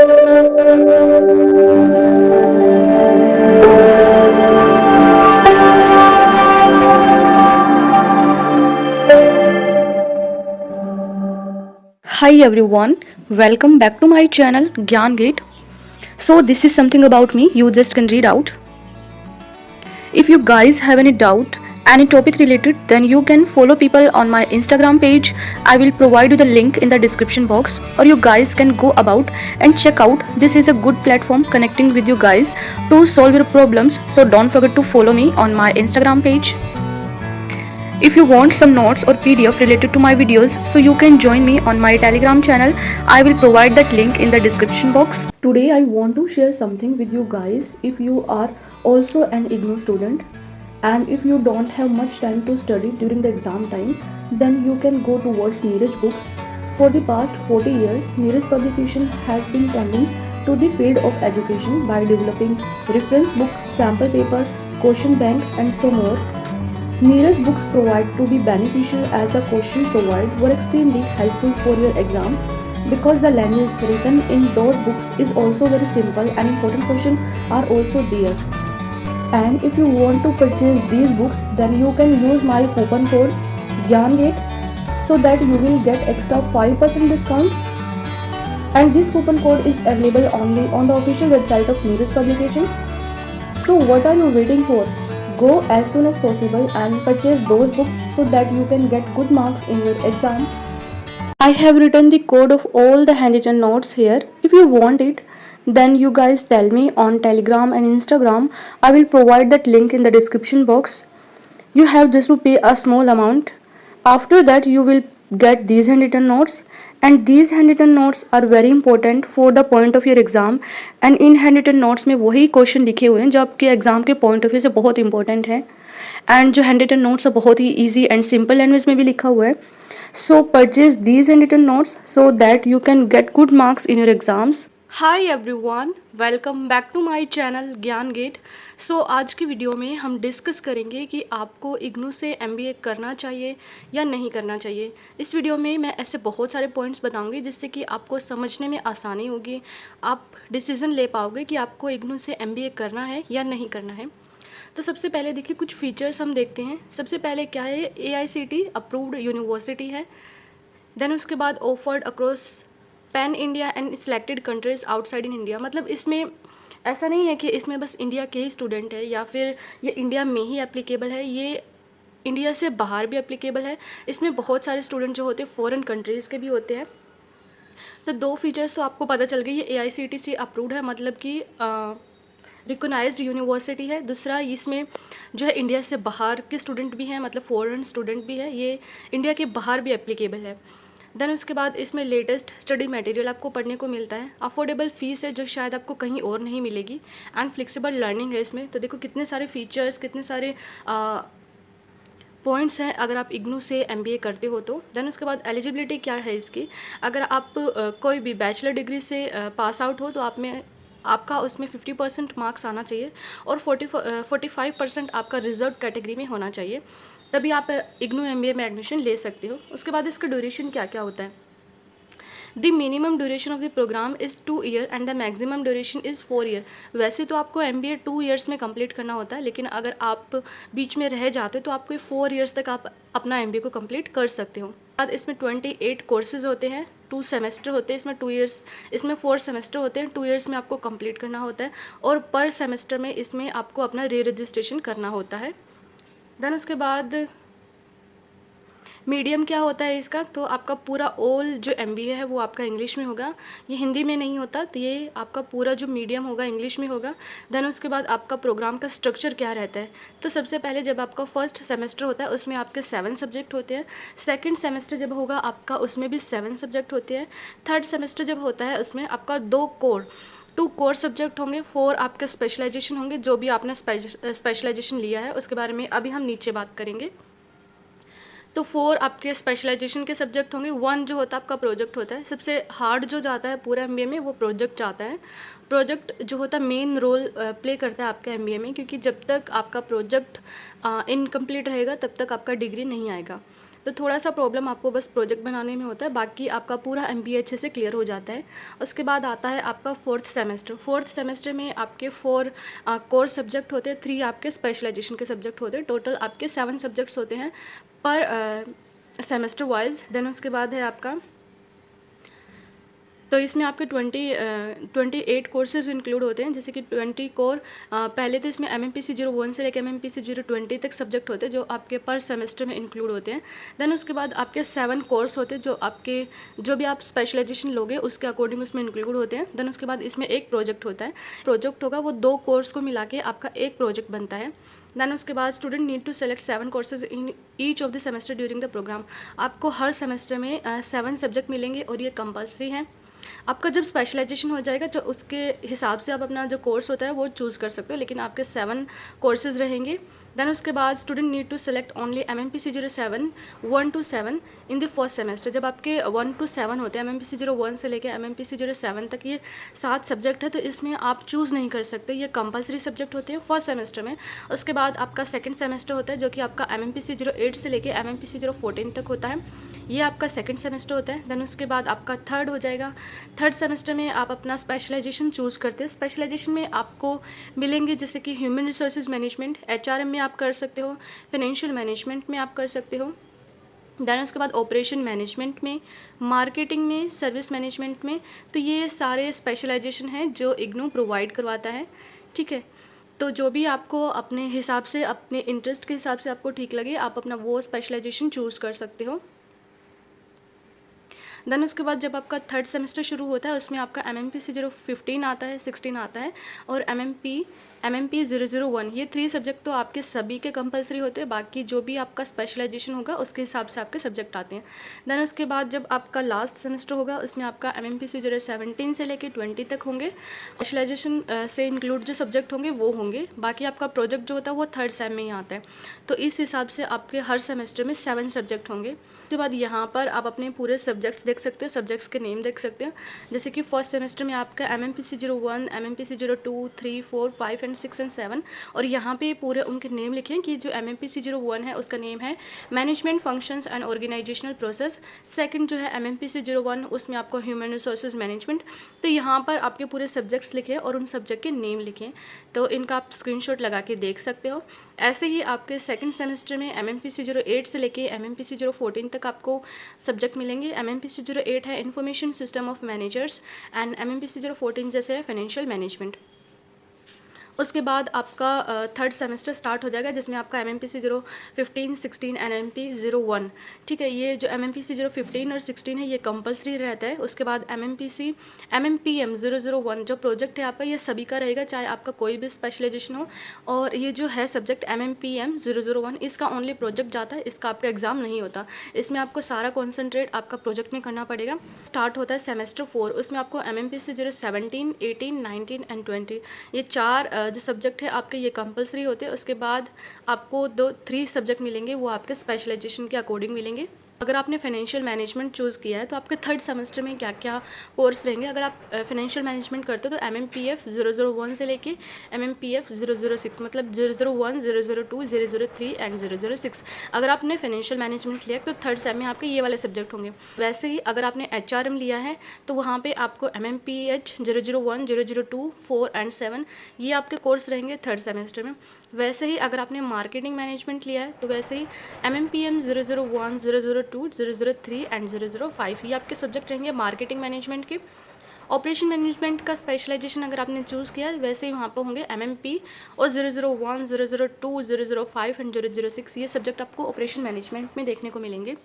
Hi everyone, welcome back to my channel Gyan Gate. So this is something about me you just can read out. If you guys have any doubt, any topic related, then you can follow people on my Instagram page. I will provide you the link in the description box, or you guys can go about and check out. This is a good platform connecting with you guys to solve your problems. So don't forget to follow me on my Instagram page. If you want some notes or PDF related to my videos, so you can join me on my Telegram channel. I will provide that link in the description box. Today I want to share something with you guys. If you are also an IGNOU student and if you don't have much time to study during the exam time, then you can go towards Neeraj Books. For the past 40 years, Neeraj Publication has been tending to the field of education by developing reference book, sample paper, question bank and so more. Neeraj books provide to be beneficial as the question provided were extremely helpful for your exam because the language written in those books is also very simple and important questions are also there. And if you want to purchase these books, then you can use my coupon code GYANGATE so that you will get extra 5% discount. And this coupon code is available only on the official website of Neeraj Publication. So what are you waiting for? Go as soon as possible and purchase those books so that you can get good marks in your exam. I have written the code of all the handwritten notes here. If you want it, then you guys tell me on Telegram and Instagram. I will provide that link in the description box. You have just to pay a small amount. After that, you will get these handwritten notes, and these handwritten notes are very important for the point of your exam. And in handwritten notes में वही question लिखे हुए हैं जो आपके exam के point of view से बहुत इंपॉर्टेंट है, एंड जो हैंडरिटन नोट्स है बहुत ही ईजी एंड सिंपल लैंग्वेज में भी लिखा हुआ है. So purchase these handwritten notes so that you can get good marks in your exams. Hi everyone, welcome back to my channel Gyan Gate. So आज की वीडियो में हम डिस्कस करेंगे कि आपको इग्नू से एमबीए करना चाहिए या नहीं करना चाहिए. इस वीडियो में मैं ऐसे बहुत सारे पॉइंट्स बताऊंगी जिससे कि आपको समझने में आसानी होगी, आप डिसीज़न ले पाओगे कि आपको इग्नू से एमबीए करना है या नहीं करना है. तो सबसे पहले देखिए कुछ फीचर्स हम देखते हैं. सबसे पहले क्या है, AICTE अप्रूव्ड यूनिवर्सिटी है. देन उसके बाद offered across pan India and selected countries outside in India. मतलब इसमें ऐसा नहीं है कि इसमें बस इंडिया के ही स्टूडेंट है या फिर ये इंडिया में ही एप्लीकेबल है, ये इंडिया से बाहर भी एप्लीकेबल है. इसमें बहुत सारे स्टूडेंट जो होते हैं फॉरेन कंट्रीज़ के भी होते हैं. तो दो फीचर्स तो आपको पता चल गई, ये AICTE से अप्रूव्ड है मतलब कि रिकोगनाइज्ड यूनिवर्सिटी है. दूसरा इसमें जो है इंडिया से बाहर के स्टूडेंट भी हैं, मतलब फॉरेन स्टूडेंट भी है, ये इंडिया के बाहर भी एप्लीकेबल है. देन उसके बाद इसमें लेटेस्ट स्टडी मटेरियल आपको पढ़ने को मिलता है. अफोर्डेबल फ़ीस है जो शायद आपको कहीं और नहीं मिलेगी, एंड फ्लेक्सिबल लर्निंग है इसमें. तो देखो कितने सारे फीचर्स, कितने सारे पॉइंट्स हैं अगर आप इग्नू से एमबीए करते हो तो. देन उसके बाद एलिजिबिलिटी क्या है इसकी, अगर आप कोई भी बैचलर डिग्री से पास आउट हो तो आपका उसमें 50% मार्क्स आना चाहिए और 45% आपका रिजर्व कैटेगरी में होना चाहिए, तभी आप इग्नू एमबीए में एडमिशन ले सकते हो. उसके बाद इसका ड्यूरेशन क्या क्या होता है. The minimum duration of the programme is 2 year and the maximum duration is 4 year. वैसे तो आपको एमबीए 2 ईयर्स में कंप्लीट करना होता है, लेकिन अगर आप बीच में रह जाते हो तो आपको 4 ईयर्स तक आप अपना एमबीए को कंप्लीट कर सकते हो. बाद इसमें 28 कोर्सेज होते हैं, 2 सेमेस्टर होते हैं इसमें, 2 ईयर्स इसमें 4 सेमेस्टर होते हैं, 2 ईयर्स में आपको कंप्लीट करना होता है, और पर सेमेस्टर में इसमें आपको अपना री रजिस्ट्रेशन करना होता है. देन उसके बाद मीडियम क्या होता है इसका, तो आपका पूरा ऑल जो एमबीए है वो आपका इंग्लिश में होगा, ये हिंदी में नहीं होता. तो ये आपका पूरा जो मीडियम होगा इंग्लिश में होगा. देन उसके बाद आपका प्रोग्राम का स्ट्रक्चर क्या रहता है, तो सबसे पहले जब आपका फर्स्ट सेमेस्टर होता है उसमें आपके 7 सब्जेक्ट होते हैं. सेकेंड सेमेस्टर जब होगा आपका उसमें भी 7 सब्जेक्ट होते हैं. थर्ड सेमेस्टर जब होता है उसमें आपका 2 कोर सब्जेक्ट होंगे, 4 आपके स्पेशलाइजेशन होंगे. जो भी आपने स्पेशलाइजेशन लिया है उसके बारे में अभी हम नीचे बात करेंगे. तो 4 आपके स्पेशलाइजेशन के सब्जेक्ट होंगे. 1 जो होता है आपका प्रोजेक्ट होता है. सबसे हार्ड जो जाता है पूरा एमबीए में वो प्रोजेक्ट जाता है. प्रोजेक्ट जो होता है मेन रोल प्ले करता है आपका एमबीए में, क्योंकि जब तक आपका प्रोजेक्ट इनकम्प्लीट रहेगा तब तक आपका डिग्री नहीं आएगा. तो थोड़ा सा प्रॉब्लम आपको बस प्रोजेक्ट बनाने में होता है, बाकी आपका पूरा MBA अच्छे से क्लियर हो जाता है। उसके बाद आता है आपका फोर्थ सेमेस्टर। फोर्थ सेमेस्टर में आपके 4 कोर सब्जेक्ट होते हैं, 3 आपके स्पेशलाइजेशन के सब्जेक्ट होते हैं। टोटल आपके 7 सब्जेक्ट्स होते हैं पर सेमेस्टर वाइज। देन उसके बाद है आपका, तो इसमें आपके 28 कोर्सेज इंक्लूड होते हैं, जैसे कि 20 कोर। पहले तो इसमें MMPC 01 से लेकर MMPC 020 तक सब्जेक्ट होते हैं जो आपके पर सेमेस्टर में इंक्लूड होते हैं। देन उसके बाद आपके 7 कोर्स होते हैं जो भी आप स्पेशलाइजेशन लोगे उसके अकॉर्डिंग उसमें इंक्लूड होते हैं। देन उसके बाद इसमें एक प्रोजेक्ट होता है, प्रोजेक्ट होगा वो 2 कोर्स को मिला के आपका एक प्रोजेक्ट बनता है। देन उसके बाद student need to select 7 courses in each of the semester during the programme. आपको हर सेमेस्टर में 7 सब्जेक्ट मिलेंगे और ये कंपल्सरी है। आपका जब स्पेशलाइजेशन हो जाएगा तो उसके हिसाब से आप अपना जो कोर्स होता है वो चूज़ कर सकते हो, लेकिन आपके 7 कोर्सेज रहेंगे। देन उसके बाद student need to select only MMPC 07 1 to 7 in the first semester. जब आपके 1 to 7 होते हैं, MMPC 01 से लेकर MMPC 07 तक ये 7 सब्जेक्ट है, तो इसमें आप चूज़ नहीं कर सकते, ये कंपलसरी सब्जेक्ट होते हैं फर्स्ट सेमेस्टर में। उसके बाद आपका सेकंड सेमेस्टर होता है जो कि आपका MMPC 08 से लेकर MMPC 014 तक होता है, ये आपका सेकंड सेमेस्टर होता है। देन उसके बाद आपका थर्ड हो जाएगा। थर्ड सेमेस्टर में आप अपना स्पेशलाइजेशन चूज़ करते हैं। स्पेशलाइजेशन में आपको मिलेंगे जैसे कि ह्यूमन रिसोर्सेज मैनेजमेंट, HRM में आप कर सकते हो, फाइनेंशियल मैनेजमेंट में आप कर सकते हो। देन उसके बाद ऑपरेशन मैनेजमेंट में, मार्केटिंग में, सर्विस मैनेजमेंट में। तो ये सारे स्पेशलाइजेशन हैं जो इग्नू प्रोवाइड करवाता है, ठीक है। तो जो भी आपको अपने हिसाब से, अपने इंटरेस्ट के हिसाब से आपको ठीक लगे, आप अपना वो स्पेशलाइजेशन चूज़ कर सकते हो। देन उसके बाद जब आपका थर्ड सेमेस्टर शुरू होता है उसमें आपका MMPC 015 आता है, 16 आता है, और MMP 001, ये 3 सब्जेक्ट तो आपके सभी के कंपलसरी होते हैं। बाकी जो भी आपका स्पेशलाइजेशन होगा उसके हिसाब से आपके सब्जेक्ट आते हैं। देन उसके बाद जब आपका लास्ट सेमेस्टर होगा उसमें आपका MMPC 017 से लेकर 20 तक होंगे। स्पेशलाइजेशन से इंक्लूड जो सब्जेक्ट होंगे वो होंगे। बाकी आपका प्रोजेक्ट जो होता है वो थर्ड सेम में ही आता है। तो इस हिसाब से आपके हर सेमेस्टर में 7 सब्जेक्ट होंगे। उसके बाद यहाँ पर आप अपने पूरे सब्जेक्ट्स देख सकते हो, सब्जेक्ट्स के नेम देख सकते हो। जैसे कि फर्स्ट सेमेस्टर में आपका MMPC 01, MMPC 02, 3, 4, 5 एंड 6 एंड 7, और यहाँ पे पूरे उनके नेम लिखे हैं कि जो MMPC 01 है उसका नेम है management functions and organisational process. Second जो है MMPC 01, उसमें आपको ह्यूमन रिसोर्सेज मैनेजमेंट। तो यहाँ पर आपके पूरे सब्जेक्ट्स लिखे और उन सब्जेक्ट के नेम लिखे, तो इनका आप स्क्रीनशॉट लगा के देख सकते हो। ऐसे ही आपके सेकंड सेमेस्टर में MMPC 08 से लेके MMPC 014 तक आपको सब्जेक्ट मिलेंगे। MMPC 08 है information system of managers and MMPC 014 जैसे है फाइनेंशियल मैनेजमेंट। उसके बाद आपका थर्ड सेमेस्टर स्टार्ट हो जाएगा जिसमें आपका MMPC 015, 16 एंड MMP 01, ठीक है। ये जो MMPC 015 और 16 है ये कंपलसरी रहता है। उसके बाद MMPM 001 जो प्रोजेक्ट है आपका ये सभी का रहेगा, चाहे आपका कोई भी स्पेशलाइजेशन हो। और ये जो है सब्जेक्ट MMPM 001, इसका ओनली प्रोजेक्ट जाता है, इसका आपका एग्जाम नहीं होता। इसमें आपको सारा कॉन्सेंट्रेट आपका प्रोजेक्ट में करना पड़ेगा। स्टार्ट होता है सेमेस्टर 4, उसमें आपको MMPC 017, 18, 19 एंड 20, ये 4 जो सब्जेक्ट है आपके ये कंपलसरी होते हैं। उसके बाद आपको 3 सब्जेक्ट मिलेंगे, वो आपके स्पेशलाइजेशन के अकॉर्डिंग मिलेंगे। अगर आपने फाइनेंशियल मैनेजमेंट चूज़ किया है तो आपके थर्ड सेमेस्टर में क्या क्या कोर्स रहेंगे। अगर आप फाइनेंशियल मैनेजमेंट करते हो तो MMPF 001 से लेके MMPF 006, मतलब 001, 002, 003 एंड 006। अगर आपने फाइनेंशियल मैनेजमेंट लिया तो थर्ड सेम में आपके ये वाले सब्जेक्ट होंगे। वैसे ही अगर आपने HRM लिया है तो वहाँ पे आपको MMPH 001, 002, 4 एंड 7 ये आपके कोर्स रहेंगे थर्ड सेमेस्टर में। वैसे ही अगर आपने मार्केटिंग मैनेजमेंट लिया है तो वैसे ही MMPM 001, 002, 003 एंड 005 ये आपके सब्जेक्ट रहेंगे मार्केटिंग मैनेजमेंट के। ऑपरेशन मैनेजमेंट का स्पेशलाइजेशन अगर आपने चूज़ किया है वैसे ही वहाँ पर होंगे MMP और 001, 002, 005 एंड 006 ये सब्जेक्ट आपको ऑपरेशन मैनेजमेंट में देखने को मिलेंगे।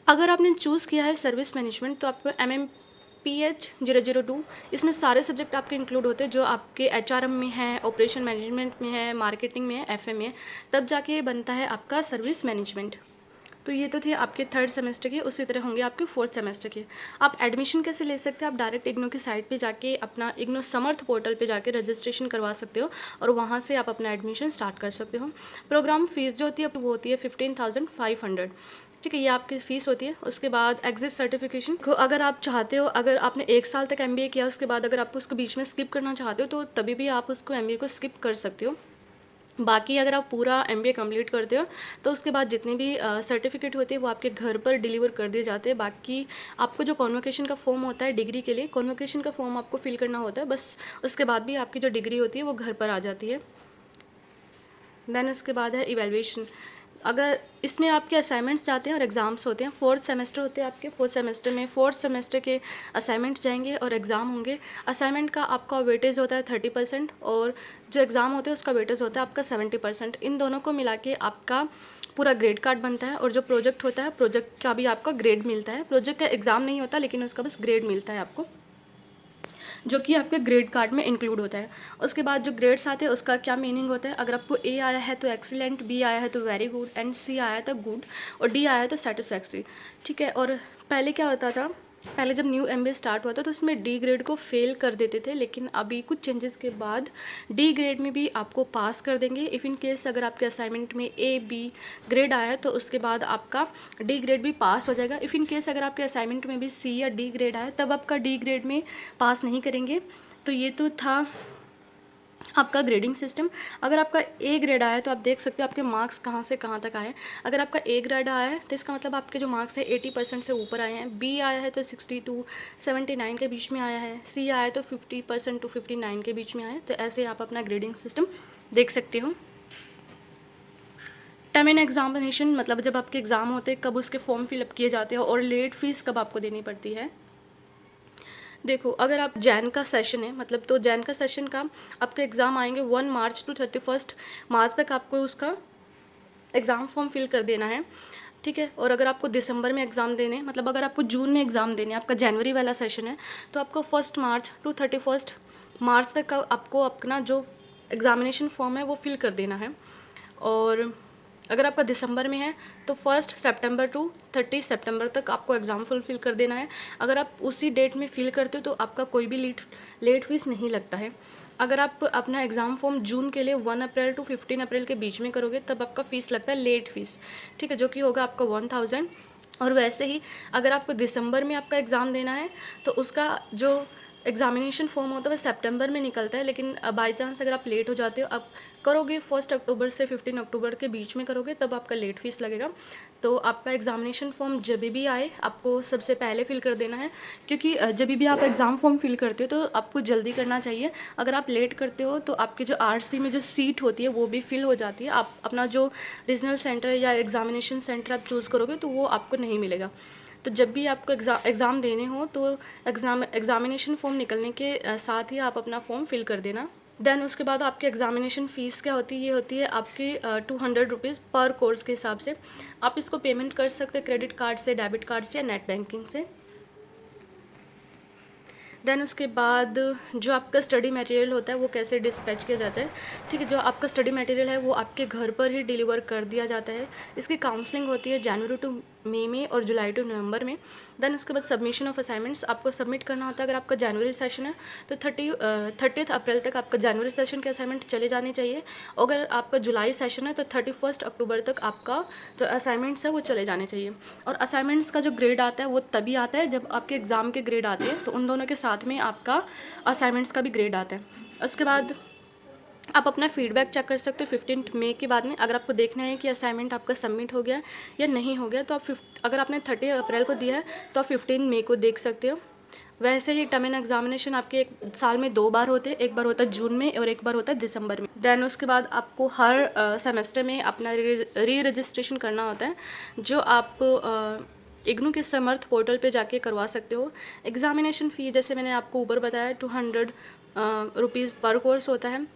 अगर आपने चूज़ किया है सर्विस मैनेजमेंट तो आपको MMPH 002, इसमें सारे सब्जेक्ट आपके इंक्लूड होते हैं जो आपके HRM में है, ऑपरेशन मैनेजमेंट में है, मार्केटिंग में है, FM में है, तब जाके बनता है आपका सर्विस मैनेजमेंट। तो ये तो थे आपके थर्ड सेमेस्टर के, उसी तरह होंगे आपके फोर्थ सेमेस्टर के। आप एडमिशन कैसे ले सकते हैं, आप डायरेक्ट इग्नू की साइट पे जाके अपना इग्नू समर्थ पोर्टल पे जाके रजिस्ट्रेशन करवा सकते हो और वहाँ से आप अपना एडमिशन स्टार्ट कर सकते हो। प्रोग्राम फीस जो होती है वो होती है 15,500, ठीक है, ये आपकी फ़ीस होती है। उसके बाद एग्जिट सर्टिफिकेशन को अगर आप चाहते हो, अगर आपने 1 साल तक MBA किया उसके बाद अगर आप उसको बीच में स्किप करना चाहते हो तो तभी भी आप उसको MBA को स्किप कर सकते हो। बाकी अगर आप पूरा एमबीए कंप्लीट करते हो तो उसके बाद जितने भी सर्टिफिकेट होते हैं वो आपके घर पर डिलीवर कर दिए जाते हैं। बाकी आपको जो कॉन्वोकेशन का फॉर्म होता है डिग्री के लिए, कॉन्वोकेशन का फॉर्म आपको फिल करना होता है बस, उसके बाद भी आपकी जो डिग्री होती है वो घर पर आ जाती है। देन उसके बाद है इवैल्यूएशन। अगर इसमें आपके असाइनमेंट्स जाते हैं और एग्ज़ाम्स होते हैं। फोर्थ सेमेस्टर होते हैं आपके, फोर्थ सेमेस्टर में फोर्थ सेमेस्टर के असाइनमेंट्स जाएंगे और एग्ज़ाम होंगे। असाइनमेंट का आपका वेटेज होता है 30% और जो एग्ज़ाम होते हैं उसका वेटेज होता है आपका 70%। इन दोनों को मिला के आपका पूरा ग्रेड कार्ड बनता है। और जो प्रोजेक्ट होता है, प्रोजेक्ट का भी आपका ग्रेड मिलता है। प्रोजेक्ट का एग्ज़ाम नहीं होता लेकिन उसका बस ग्रेड मिलता है आपको, जो कि आपके ग्रेड कार्ड में इंक्लूड होता है। उसके बाद जो ग्रेड्स आते हैं उसका क्या मीनिंग होता है। अगर आपको ए आया है तो एक्सीलेंट, बी आया है तो वेरी गुड, एंड सी आया तो गुड, और डी आया है तो सेटिस्फैक्ट्री। ठीक है। और पहले क्या होता था, पहले जब न्यू एमबीए स्टार्ट हुआ था तो उसमें डी ग्रेड को फेल कर देते थे, लेकिन अभी कुछ चेंजेस के बाद डी ग्रेड में भी आपको पास कर देंगे। इफ़ इन केस अगर आपके असाइनमेंट में ए बी ग्रेड आया है तो उसके बाद आपका डी ग्रेड भी पास हो जाएगा। इफ़ इन केस अगर आपके असाइनमेंट में भी सी या डी ग्रेड आया तब आपका डी ग्रेड में पास नहीं करेंगे। तो ये तो था आपका ग्रेडिंग सिस्टम। अगर आपका ए ग्रेड आया है तो आप देख सकते हो आपके मार्क्स कहाँ से कहाँ तक आए हैं। अगर आपका ए ग्रेड आया है तो इसका मतलब आपके जो मार्क्स है 80% से ऊपर आए हैं। बी आया है तो 60 टू 79 के बीच में आया है। सी आया है तो 50% टू 59 के बीच में आया है। तो ऐसे आप अपना ग्रेडिंग सिस्टम देख सकते हो। टाइम एंड एग्जामिनेशन मतलब जब आपके एग्ज़ाम होते हैं कब उसके फॉर्म फिलअप किए जाते हैं और लेट फीस कब आपको देनी पड़ती है। देखो, अगर आप जैन का सेशन है मतलब, तो जैन का सेशन का आपके एग्ज़ाम आएंगे 1 मार्च टू 31 मार्च तक आपको उसका एग्ज़ाम फॉर्म फिल कर देना है। ठीक है। और अगर आपको दिसंबर में एग्ज़ाम देने, मतलब अगर आपको जून में एग्ज़ाम देने, आपका जनवरी वाला सेशन है तो आपको 1 मार्च टू 31 मार्च तक का आपको अपना जो एग्ज़ामिनेशन फॉर्म है वो फिल कर देना है। और अगर आपका दिसंबर में है तो 1 सितंबर टू 30 सितंबर तक आपको एग्ज़ाम फुलफिल कर देना है। अगर आप उसी डेट में फिल करते हो तो आपका कोई भी लेट फीस नहीं लगता है। अगर आप अपना एग्ज़ाम फॉर्म जून के लिए 1 अप्रैल टू 15 अप्रैल के बीच में करोगे तब आपका फ़ीस लगता है लेट फीस। ठीक है, जो कि होगा आपका 1000। और वैसे ही अगर आपको दिसंबर में आपका एग्ज़ाम देना है तो उसका जो एग्ज़ामिनेशन फॉर्म होता है वह सितंबर में निकलता है। लेकिन बाई चांस अगर आप लेट हो जाते हो, आप करोगे 1 अक्टूबर से 15 अक्टूबर के बीच में करोगे तब आपका लेट फीस लगेगा। तो आपका एग्ज़ामिनेशन फॉर्म जब भी आए आपको सबसे पहले फिल कर देना है, क्योंकि जब भी आप एग्ज़ाम फॉर्म फिल करते हो तो आपको जल्दी करना चाहिए। अगर आप लेट करते हो तो आपके जो आरसी में जो सीट होती है वो भी फिल हो जाती है। आप अपना जो रीजनल सेंटर या एग्ज़ामिनेशन सेंटर आप चूज़ करोगे तो वो आपको नहीं मिलेगा। तो जब भी आपको एग्ज़ाम देने हो तो एग्ज़ामिनेशन फॉर्म निकलने के साथ ही आप अपना फॉर्म फिल कर देना। देन उसके बाद आपकी एग्ज़ामिनेशन फ़ीस क्या होती है, ये होती है आपकी 200 रुपीज़ पर कोर्स के हिसाब से। आप इसको पेमेंट कर सकते हैं क्रेडिट कार्ड से, डेबिट कार्ड से या नेट बैंकिंग से। देन उसके बाद जो आपका स्टडी मटेरियल होता है वो कैसे डिस्पैच किया जाता है। ठीक है, जो आपका स्टडी मटेरियल है वो आपके घर पर ही डिलीवर कर दिया जाता है। इसकी काउंसलिंग होती है जनवरी टू मई में और जुलाई टू नवंबर में। देन उसके बाद सबमिशन ऑफ असाइनमेंट्स आपको सबमिट करना होता है। अगर आपका जनवरी सेशन है तो 30 अप्रैल तक आपका जनवरी सेशन के असाइनमेंट चले जाने चाहिए। अगर आपका जुलाई सेशन है तो 31 अक्टूबर तक आपका जो असाइनमेंट्स है वो चले जाने चाहिए। और असाइनमेंट्स का जो ग्रेड आता है वो तभी आता है जब आपके एग्ज़ाम के ग्रेड आते हैं, तो उन दोनों के साथ में आपका असाइनमेंट्स का भी ग्रेड आता है। उसके बाद आप अपना फीडबैक चेक कर सकते हो 15 मई के बाद में। अगर आपको देखना है कि असाइनमेंट आपका सबमिट हो गया या नहीं हो गया तो आप अगर आपने 30 अप्रैल को दिया है तो आप 15 मई को देख सकते हो। वैसे ही टर्म एंड एग्जामिनेशन आपके एक साल में 2 बार होते हैं, एक बार होता है जून में और एक बार होता है दिसंबर में। देन उसके बाद आपको हर सेमेस्टर में अपना री रजिस्ट्रेशन करना होता है, जो आप इग्नू के समर्थ पोर्टल पे जाके करवा सकते हो। एग्जामिनेशन फ़ी जैसे मैंने आपको ऊपर बताया 200 रुपीज़ पर कोर्स होता है।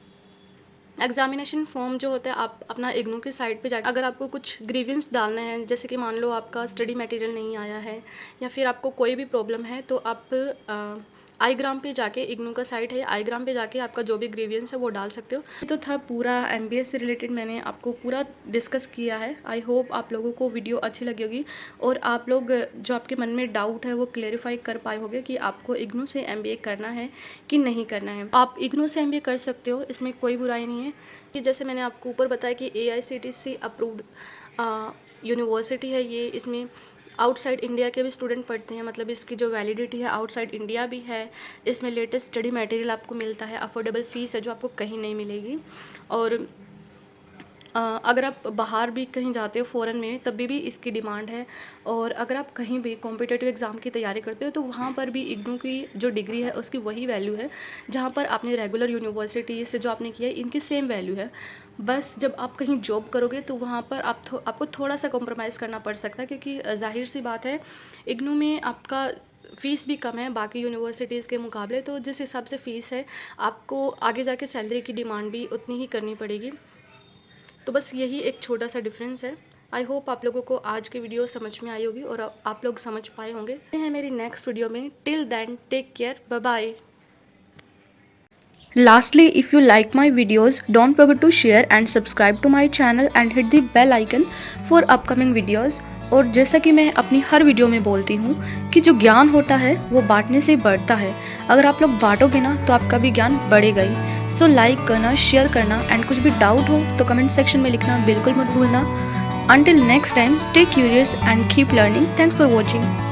एग्जामिनेशन फॉर्म जो होता है आप अपना इग्नू की साइट पे जाकर, अगर आपको कुछ ग्रीवेंस डालना है, जैसे कि मान लो आपका स्टडी मटेरियल नहीं आया है या फिर आपको कोई भी प्रॉब्लम है, तो आप आईग्राम पे जाके, इग्नू का साइट है आईग्राम पे जाके आपका जो भी ग्रीवियंस है वो डाल सकते हो। ये तो था पूरा एमबीए से रिलेटेड, मैंने आपको पूरा डिस्कस किया है। आई होप आप लोगों को वीडियो अच्छी लगी होगी और आप लोग जो आपके मन में डाउट है वो क्लेरिफाई कर पाए होंगे कि आपको इग्नू से एमबीए करना है कि नहीं करना है। आप इग्नू से एमबीए कर सकते हो, इसमें कोई बुराई नहीं है। कि जैसे मैंने आपको ऊपर बताया कि AICTC अप्रूव्ड यूनिवर्सिटी है ये, इसमें आउटसाइड इंडिया के भी स्टूडेंट पढ़ते हैं, मतलब इसकी जो वैलिडिटी है आउटसाइड इंडिया भी है। इसमें लेटेस्ट स्टडी मटेरियल आपको मिलता है, अफोर्डेबल फ़ीस है जो आपको कहीं नहीं मिलेगी। और अगर आप बाहर भी कहीं जाते हो फ़ॉरेन में, तब भी इसकी डिमांड है। और अगर आप कहीं भी कॉम्पिटिटिव एग्ज़ाम की तैयारी करते हो तो वहाँ पर भी इग्नू की जो डिग्री है उसकी वही वैल्यू है जहाँ पर आपने रेगुलर यूनिवर्सिटी से जो आपने किया है इनकी सेम वैल्यू है। बस जब आप कहीं जॉब करोगे तो वहाँ पर आपको थोड़ा सा कॉम्प्रोमाइज़ करना पड़ सकता है, क्योंकि ज़ाहिर सी बात है इग्नू में आपका फ़ीस भी कम है बाकी यूनिवर्सिटीज़ के मुकाबले। तो जिस हिसाब से फ़ीस है आपको आगे जाके सैलरी की डिमांड भी उतनी ही करनी पड़ेगी। तो बस यही एक छोटा सा डिफरेंस है। आई होप आप लोगों को आज की वीडियो समझ में आई होगी और आप लोग समझ पाए होंगे। मिलते हैं मेरी नेक्स्ट वीडियो में। Till then take care, bye bye. Lastly, if you like my videos, don't forget to share and subscribe to my channel and hit the bell icon for upcoming videos। और जैसा कि मैं अपनी हर video में बोलती हूँ कि जो ज्ञान होता है वो बांटने से बढ़ता है। अगर आप लोग बांटोगे ना तो आपका भी ज्ञान बढ़ेगा ही। सो लाइक करना, शेयर करना एंड कुछ भी डाउट हो तो कमेंट सेक्शन में लिखना बिल्कुल मत भूलना। Until next time, stay curious and keep learning. Thanks for watching.